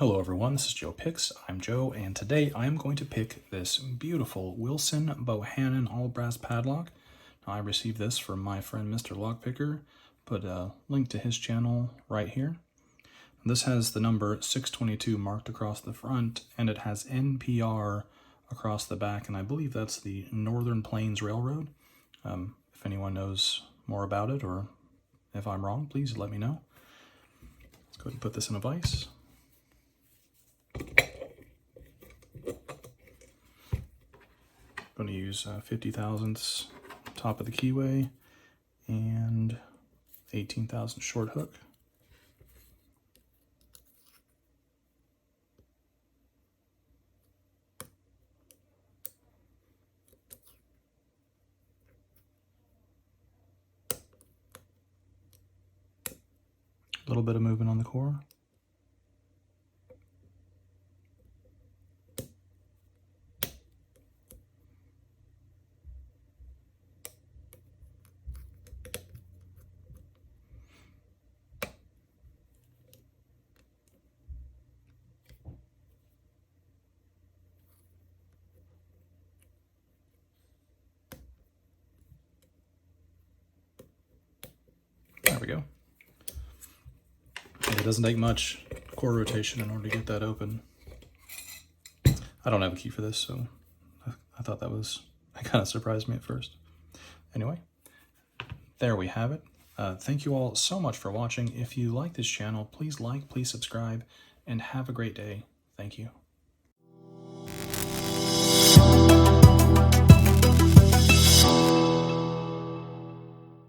Hello everyone, this is Joe Picks. I'm Joe, and today I am going to pick this beautiful Wilson Bohannan all brass padlock. Now, I received this from my friend Mr. Lockpicker. Put a link to his channel right here. This has the number 622 marked across the front, and it has NPR across the back, and I believe that's the Northern Plains Railroad. If anyone knows more about it, or if I'm wrong, please let me know. Let's go ahead and put this in a vise. I'm going to use 50 thousandths top of the keyway and 18 thousandths short hook. A little bit of movement on the core. There we go. It doesn't take much core rotation in order to get that open. I don't have a key for this, so I thought that kind of surprised me at first. Anyway, there we have it. Thank you all so much for watching. If you like this channel, please like, please subscribe, and have a great day. Thank you.